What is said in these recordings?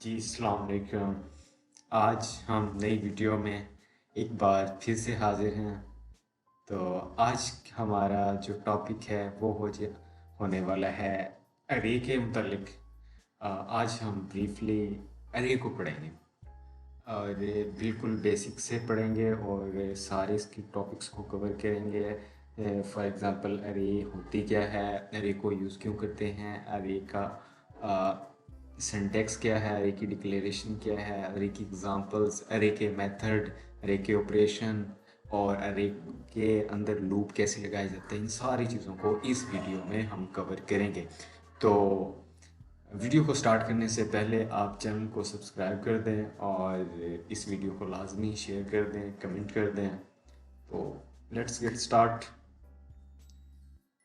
जी अस्सलाम वालेकुम। आज हम नई वीडियो में एक बार फिर से हाजिर हैं। तो आज हमारा जो टॉपिक है वो होने वाला है अरे के मुतालिक। आज हम ब्रीफली अरे को पढ़ेंगे और बिल्कुल बेसिक से पढ़ेंगे और सारे इसकी टॉपिक्स को कवर करेंगे। फॉर एग्ज़ाम्पल अरे होती क्या है, अरे को यूज़ क्यों करते हैं, अरे का सिंटैक्स क्या है, अरे की डिक्लेरेशन क्या है, अरे की एग्जांपल्स, अरे के मेथड, अरे के ऑपरेशन और अरे के अंदर लूप कैसे लगाए जाते हैं, इन सारी चीज़ों को इस वीडियो में हम कवर करेंगे। तो वीडियो को स्टार्ट करने से पहले आप चैनल को सब्सक्राइब कर दें और इस वीडियो को लाजमी शेयर कर दें, कमेंट कर दें। तो लेट्स गेट स्टार्ट।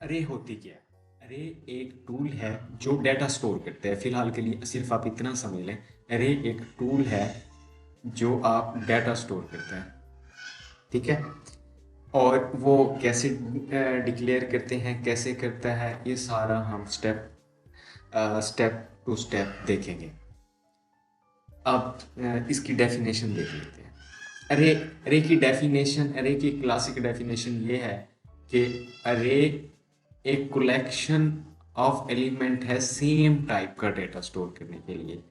अरे होती क्या है? अरे एक टूल है जो डाटा स्टोर करता है। फिलहाल के लिए सिर्फ आप इतना समझ लें, अरे एक टूल है जो आप डाटा स्टोर करता है, ठीक है। और वो कैसे डिक्लेयर करते हैं, कैसे करता है, ये सारा हम स्टेप टू स्टेप देखेंगे। अब इसकी डेफिनेशन देख लेते हैं। अरे अरे की डेफिनेशन, अरे की क्लासिक डेफिनेशन ये है कि अरे एक कलेक्शन ऑफ एलिमेंट है सेम टाइप का डेटा स्टोर करने के लिए।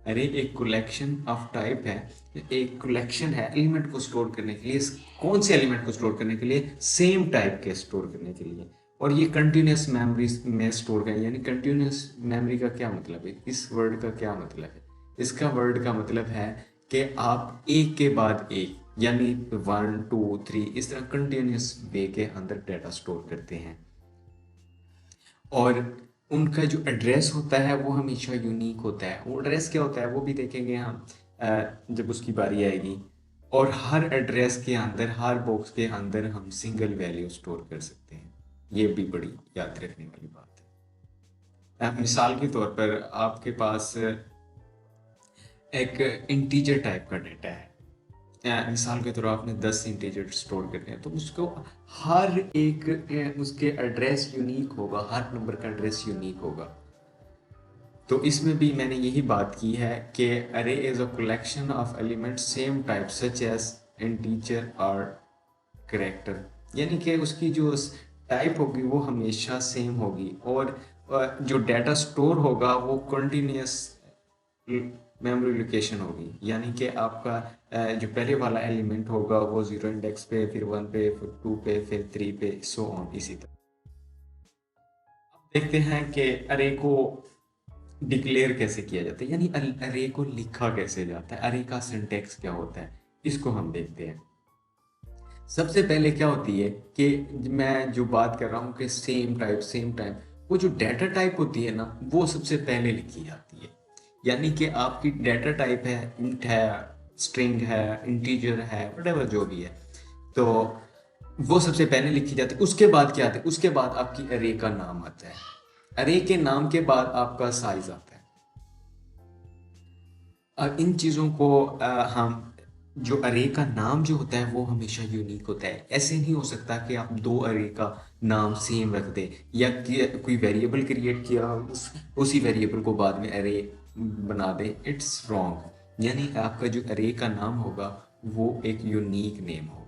अरे एक कलेक्शन ऑफ टाइप है, एक कलेक्शन है एलिमेंट को स्टोर करने के लिए। कौन से एलिमेंट को स्टोर करने के लिए? सेम टाइप के स्टोर करने के लिए। और ये कंटिन्यूस मेमोरी में स्टोर करें। यानी कंटिन्यूस मेमोरी का क्या मतलब है, इस वर्ड का क्या मतलब है? इसका वर्ड का मतलब है कि आप एक के बाद एक, यानी 1 2 3 इस तरह कंटिन्यूस वे के अंदर डाटा स्टोर करते हैं। और उनका जो एड्रेस होता है वो हमेशा यूनिक होता है। वो एड्रेस क्या होता है वो भी देखेंगे हम जब उसकी बारी आएगी। और हर एड्रेस के अंदर, हर बॉक्स के अंदर हम सिंगल वैल्यू स्टोर कर सकते हैं। ये भी बड़ी याद रखने वाली बात है। मिसाल के तौर पर आपके पास एक इंटीजर टाइप का डेटा है। मिसाल के तौर आपने 10 इंटीजर स्टोर करते हैं, तो उसको हर एक उसके एड्रेस यूनिक होगा, हर नंबर का एड्रेस यूनिक होगा। तो इसमें भी मैंने यही बात की है कि array is a collection of element same type such as integer और करेक्टर। यानी कि उसकी जो टाइप होगी वो हमेशा सेम होगी और जो डाटा स्टोर होगा वो कंटिन्यूस मेमोरी लोकेशन होगी। यानी कि आपका जो पहले वाला एलिमेंट होगा वो 0 इंडेक्स पे, फिर 1 पे, फिर 2 पे, फिर 3 पे, सो ऑन इसी तरह। अब देखते हैं कि अरे को डिक्लेयर कैसे किया जाता है, यानी अरे को लिखा कैसे जाता है, अरे का सिंटैक्स क्या होता है, इसको हम देखते हैं। सबसे पहले क्या होती है कि मैं जो बात कर रहा हूँ कि सेम टाइप, वो जो डाटा टाइप होती है ना वो सबसे पहले लिखी जाती है। यानी कि आपकी डाटा टाइप है, इंट है, स्ट्रिंग है, इंटीजर है, वटेवर जो भी है, तो वो सबसे पहले लिखी जाती है। उसके बाद क्या आता है? उसके बाद आपकी अरे का नाम आता है। अरे के नाम के बाद आपका साइज आता है। इन चीज़ों को हम, जो अरे का नाम जो होता है वो हमेशा यूनिक होता है। ऐसे नहीं हो सकता कि आप दो अरे का नाम सेम रख दें या कि कोई वेरिएबल क्रिएट किया उसी वेरिएबल को बाद में अरे बना दें। It's wrong. यानी आपका जो अरे का नाम होगा वो एक यूनिक नेम होगा।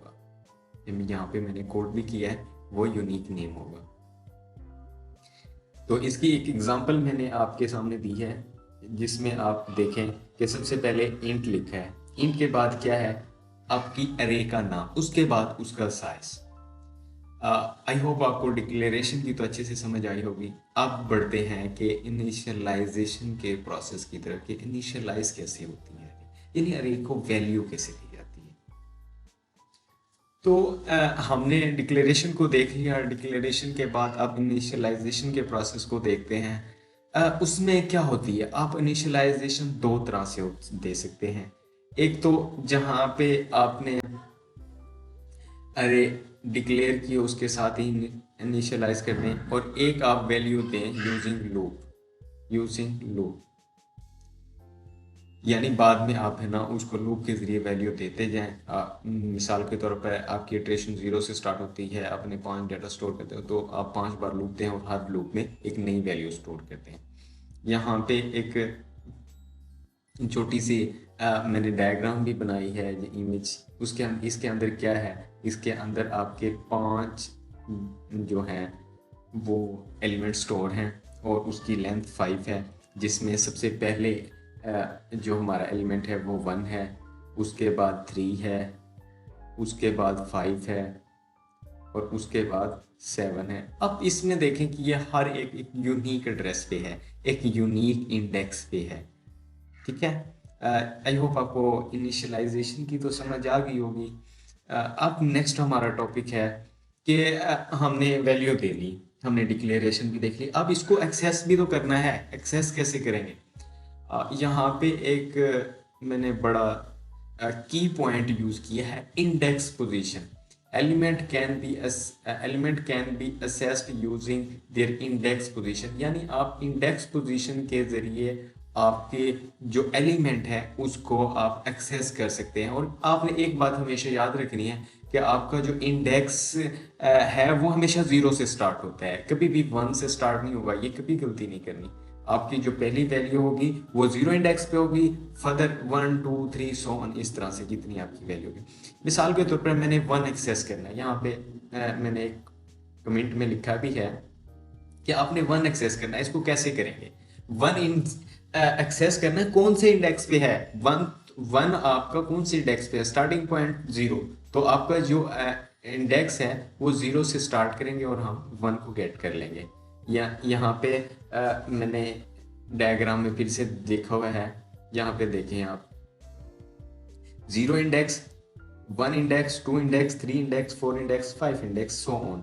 यहाँ पे मैंने कोड भी किया है, वो यूनिक नेम होगा। तो इसकी एक एग्जांपल मैंने आपके सामने दी है जिसमें आप देखें कि सबसे पहले इंट लिखा है, इंट के बाद क्या है? आपकी अरे का नाम, उसके बाद उसका साइज। आई होप आपको डिक्लेरेशन की तो अच्छे से समझ आई होगी। अब बढ़ते हैं कि इनिशियलाइजेशन के प्रोसेस की तरफ, कि इनिशियलाइज कैसे होती है, यानी अरे को वैल्यू कैसे दी जाती है। तो हमने डिक्लेरेशन को देख लिया। डिक्लेरेशन के बाद अब इनिशियलाइजेशन के प्रोसेस को देखते हैं। उसमें क्या होती है? आप इनिशियलाइजेशन दो तरह से दे सकते हैं। एक तो जहां पे आपने अरे डिक्लेयर किए उसके साथ ही इनिशियलाइज कर दें, और एक आप वैल्यू दें यूजिंग लूप। यानी बाद में आप है ना उसको लूप के जरिए वैल्यू देते जाएं। मिसाल के तौर पर आपकी इटरेशन 0 से स्टार्ट होती है, अपने 5 डाटा स्टोर करते हो तो आप 5 बार लूप दें और हर लूप में एक नई वैल्यू स्टोर करते हैं। यहाँ पे एक छोटी सी मैंने डायग्राम भी बनाई है, ये इमेज। इसके अंदर क्या है, इसके अंदर आपके 5 जो हैं वो एलिमेंट स्टोर हैं और उसकी लेंथ 5 है, जिसमें सबसे पहले जो हमारा एलिमेंट है वो 1 है, उसके बाद 3 है, उसके बाद 5 है और उसके बाद 7 है। अब इसमें देखें कि ये हर एक यूनिक एड्रेस पे है, एक यूनिक इंडेक्स पे है। ठीक है, आई होप आपको इनिशियलाइजेशन की तो समझ आ गई होगी। अब नेक्स्ट हमारा टॉपिक है कि हमने वैल्यू दे ली, हमने डिक्लेरेशन भी देख ली, अब इसको एक्सेस भी तो करना है। एक्सेस कैसे करेंगे? यहाँ पे एक मैंने बड़ा की पॉइंट यूज किया है, index position. Element can be assessed using their index position, यानी आप इंडेक्स पोजीशन के जरिए आपके जो एलिमेंट है उसको आप एक्सेस कर सकते हैं। और आपने एक बात हमेशा याद रखनी है कि आपका जो इंडेक्स है वो हमेशा 0 से स्टार्ट होता है, कभी भी 1 से स्टार्ट नहीं होगा। ये कभी गलती नहीं करनी। आपकी जो पहली वैल्यू होगी वो 0 इंडेक्स पे होगी, फर्दर 1 2 3 सो ऑन, इस तरह से जितनी आपकी वैल्यू होगी। मिसाल के तौर पर मैंने 1 एक्सेस करना है, यहाँ पे मैंने एक कमेंट में लिखा भी है कि आपने 1 एक्सेस करना है। इसको कैसे करेंगे? 1 इन एक्सेस करना है, कौन से इंडेक्स पे है? 1 आपका कौन से इंडेक्स पे है? स्टार्टिंग पॉइंट 0, तो आपका जो इंडेक्स है वो 0 से स्टार्ट करेंगे और हम 1 को गेट कर लेंगे। या यहाँ पे मैंने डायग्राम में फिर से देखा हुआ है, यहाँ पे देखें आप, 0 index, 1 index, 2 index, 3 index, 4 index, 5 index, so on.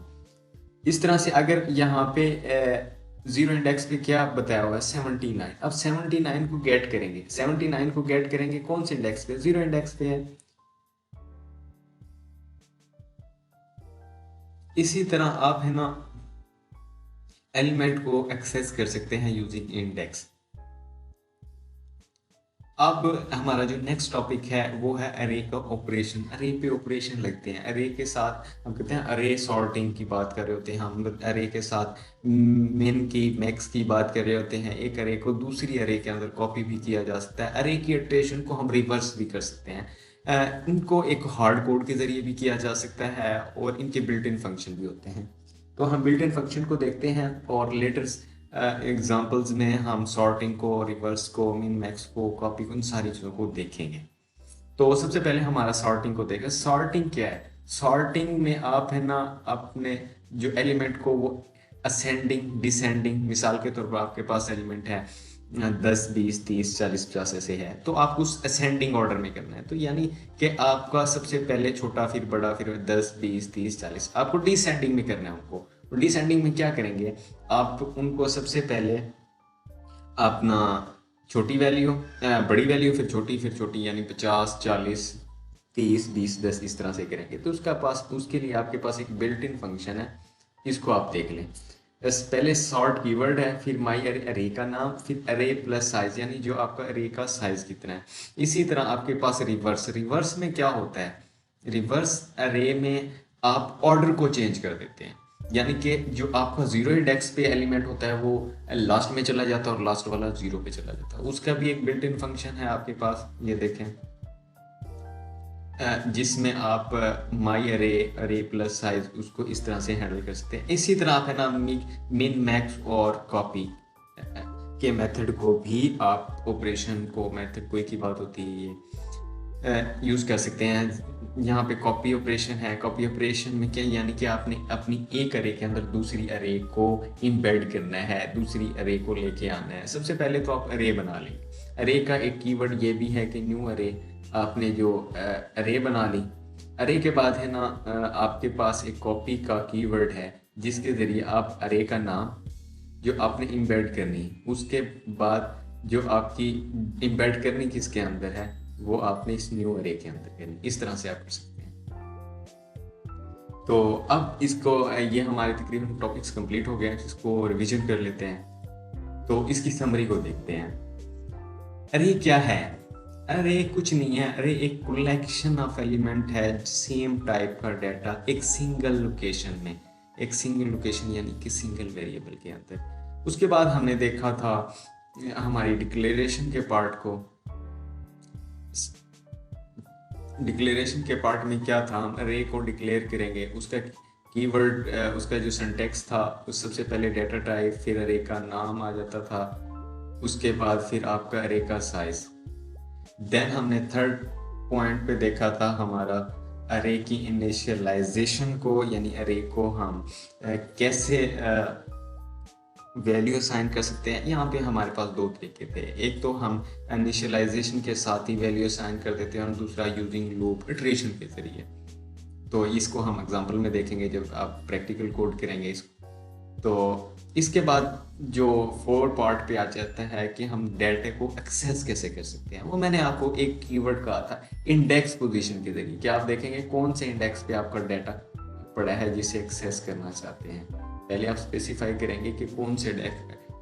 इस तरह से अगर यहाँ पे 0 इंडेक्स पे क्या बताया हुआ है? 79। अब 79 को गेट करेंगे, 79 को गेट करेंगे कौन से इंडेक्स पे? 0 इंडेक्स पे है। इसी तरह आप है ना एलिमेंट को एक्सेस कर सकते हैं यूजिंग इंडेक्स। अब हमारा जो नेक्स्ट टॉपिक है वो है अरे का ऑपरेशन। अरे पे ऑपरेशन लगते हैं। अरे के साथ हम कहते हैं अरे सॉर्टिंग की बात कर रहे होते हैं, हम अरे के साथ मिन की, मैक्स की बात कर रहे होते हैं। एक अरे को दूसरी अरे के अंदर कॉपी भी किया जा सकता है। अरे की इटरेशन को हम रिवर्स भी कर सकते हैं। इनको एक हार्ड कोड के जरिए भी किया जा सकता है और इनके बिल्ट इन फंक्शन भी होते हैं। तो हम बिल्ट इन फंक्शन को देखते हैं और लेटर एग्जाम्पल्स में हम सॉर्टिंग को, रिवर्स को, मिन मैक्स को, कॉपी को, इन सारी चीज़ों को देखेंगे। तो सबसे पहले हमारा सॉर्टिंग को देखें। सॉर्टिंग क्या है? सॉर्टिंग में आप है ना अपने जो एलिमेंट को वो असेंडिंग, डिसेंडिंग, मिसाल के तौर पर आपके पास एलिमेंट है 10 20 30 40 50 ऐसे है, तो आपको उस असेंडिंग ऑर्डर में करना है। तो यानी कि आपका सबसे पहले छोटा, फिर बड़ा, फिर 10 20 30 40, आपको डिसेंडिंग में करना है उनको। डिसेंडिंग में क्या करेंगे? आप उनको सबसे पहले अपना छोटी वैल्यू, बड़ी वैल्यू, फिर छोटी, यानी 50 40 30 20 10 इस तरह से करेंगे। तो उसके लिए आपके पास एक बिल्ट इन फंक्शन है, इसको आप देख लें। पहले सॉर्ट कीवर्ड है, फिर माई अरे का नाम, फिर अरे प्लस साइज, यानी जो आपका अरे का साइज कितना है। इसी तरह आपके पास रिवर्स में क्या होता है? रिवर्स अरे में आप ऑर्डर को चेंज कर देते हैं, यानी कि जो आपका 0 इंडेक्स पे एलिमेंट होता है वो लास्ट में चला जाता है और लास्ट वाला 0 पे चला जाता है। उसका भी एक बिल्ट इन फंक्शन है आपके पास, ये देखें, जिसमें आप माई अरे प्लस साइज उसको इस तरह से हैंडल कर सकते हैं। इसी तरह आप है ना मिन मैक्स और कॉपी के मेथड को भी आप ऑपरेशन को, मेथड कोई की बात होती है, ये यूज़ कर सकते हैं। यहाँ पे कॉपी ऑपरेशन है। कॉपी ऑपरेशन में क्या, यानी कि आपने अपनी एक अरे के अंदर दूसरी अरे को इम्बेड करना है, दूसरी अरे को लेके आना है। सबसे पहले तो आप अरे बना लें। अरे का एक कीवर्ड ये भी है कि न्यू अरे, आपने जो अरे बना ली, अरे के बाद है ना आपके पास एक कॉपी का कीवर्ड है जिसके ज़रिए आप अरे का नाम जो आपने इम्बेड करनी, उसके बाद जो आपकी इम्बेड करनी किसके अंदर है वो आपने इस न्यू अरे के अंदर करनी। इस तरह से आप कर सकते हैं। तो अब इसको, ये हमारे तकरीबन टॉपिक्स कंप्लीट हो गए हैं, इसको रिवीजन कर लेते हैं। तो इसकी समरी को देखते हैं। अरे क्या है? अरे कुछ नहीं है। अरे एक कलेक्शन ऑफ एलिमेंट है, सेम टाइप का डाटा एक सिंगल लोकेशन में, एक सिंगल लोकेशन यानी कि सिंगल वेरिएबल के अंदर। उसके बाद हमने देखा था हमारी डिक्लेरेशन के पार्ट को, डिक्लेरेशन के पार्ट में क्या था, हम अरे को डिक्लेयर करेंगे, उसका कीवर्ड, उसका जो सिंटैक्स था, उस सबसे पहले डेटा टाइप, फिर अरे का नाम आ जाता था, उसके बाद फिर आपका अरे का साइज। देन हमने थर्ड पॉइंट पे देखा था हमारा अरे की इनिशियलाइजेशन को, यानी अरे को हम कैसे वैल्यू असाइन कर सकते हैं। यहाँ पे हमारे पास दो तरीके थे, एक तो हम इनिशियलाइजेशन के साथ ही वैल्यू असाइन कर देते हैं और दूसरा यूजिंग लूप इटरेशन के जरिए। तो इसको हम एग्जांपल में देखेंगे जब आप प्रैक्टिकल कोड करेंगे इसको। तो इसके बाद जो फोर्थ पार्ट पे आ जाता है कि हम डेटा को एक्सेस कैसे कर सकते हैं। वो मैंने आपको एक कीवर्ड कहा था, इंडेक्स पोजीशन के जरिए, कि आप देखेंगे कौन से इंडेक्स पे आपका डाटा पड़ा है जिसे एक्सेस करना चाहते हैं। पहले आप स्पेसिफाई करेंगे कि कौन से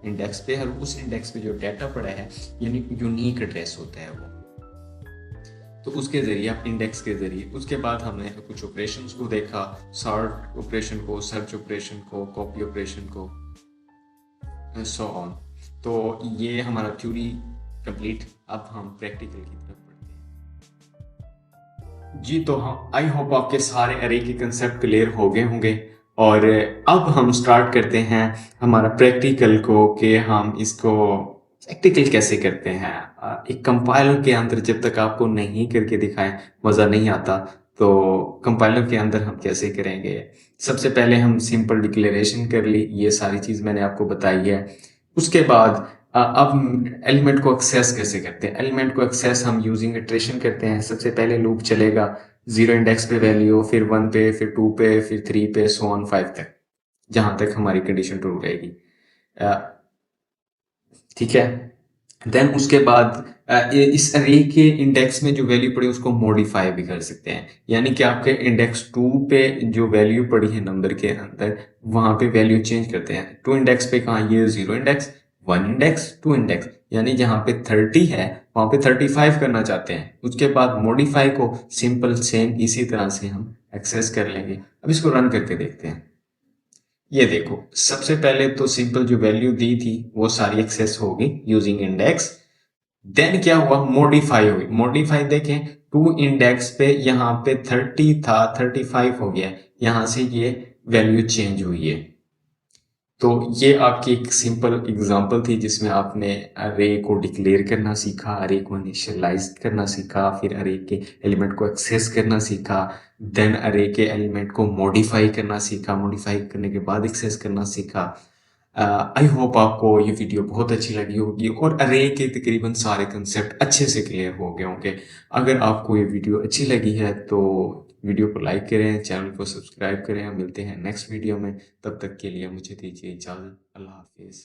इंडेक्स पे है, और उस इंडेक्स पे जो डाटा पड़ा है यानी यूनिक एड्रेस होता है वो, तो उसके जरिए आप इंडेक्स के जरिए। उसके बाद हमने कुछ ऑपरेशंस को देखा, सॉर्ट ऑपरेशन को, सर्च ऑपरेशन को, कॉपी ऑपरेशन को, सो ऑन। तो ये हमारा थ्योरी कंप्लीट। अब हम प्रैक्टिकल की तरफ बढ़ते हैं। जी, तो हम आई होप आपके सारे अरे के कंसेप्ट क्लियर हो गए होंगे, और अब हम स्टार्ट करते हैं हमारा प्रैक्टिकल को, कि हम इसको प्रैक्टिकल कैसे करते हैं। एक कंपाइलर के अंदर जब तक आपको नहीं करके दिखाएं मज़ा नहीं आता, तो कंपाइलर के अंदर हम कैसे करेंगे। सबसे पहले हम सिंपल डिक्लेरेशन कर ली, ये सारी चीज़ मैंने आपको बताई है। उसके बाद अब एलिमेंट को एक्सेस कैसे करते हैं। एलिमेंट को एक्सेस हम यूजिंग इटरेशन करते हैं। सबसे पहले लूप चलेगा 0 इंडेक्स पे वैल्यू, फिर 1 पे, फिर 2 पे, फिर 3 पे, सो ऑन 5 तक, जहां तक हमारी कंडीशन ट्रू रहेगी। ठीक है। देन उसके बाद इस अरे के इंडेक्स में जो वैल्यू पड़ी उसको मॉडिफाई भी कर सकते हैं, यानी कि आपके इंडेक्स 2 पे जो वैल्यू पड़ी है नंबर के अंदर, वहां पे वैल्यू चेंज करते हैं। 2 इंडेक्स पे कहा, ये 0 इंडेक्स, 1 इंडेक्स, 2 इंडेक्स, यानी जहां पे 30 है वहां पे 35 करना चाहते हैं। उसके बाद मॉडिफाई को सिंपल सेम इसी तरह से हम एक्सेस कर लेंगे। अब इसको रन करके देखते हैं। ये देखो, सबसे पहले तो सिंपल जो वैल्यू दी थी वो सारी एक्सेस होगी यूजिंग इंडेक्स। देन क्या हुआ, मॉडिफाई हुई। मॉडिफाई देखें, 2 इंडेक्स पे यहाँ पे 30 था, 35 हो गया, यहां से ये वैल्यू चेंज हुई है। तो ये आपकी एक सिंपल एग्जांपल थी जिसमें आपने अरे को डिक्लेयर करना सीखा, अरे को इनिशियलाइज करना सीखा, फिर अरे के एलिमेंट को एक्सेस करना सीखा, देन अरे के एलिमेंट को मॉडिफाई करना सीखा, मॉडिफाई करने के बाद एक्सेस करना सीखा। आई होप आपको ये वीडियो बहुत अच्छी लगी होगी और अरे के तकरीबन सारे कंसेप्ट अच्छे से क्लियर हो गए होंगे। अगर आपको ये वीडियो अच्छी लगी है तो वीडियो को लाइक करें, चैनल को सब्सक्राइब करें। हम मिलते हैं नेक्स्ट वीडियो में, तब तक के लिए मुझे दीजिए इजाज़त। अल्लाह हाफिज़।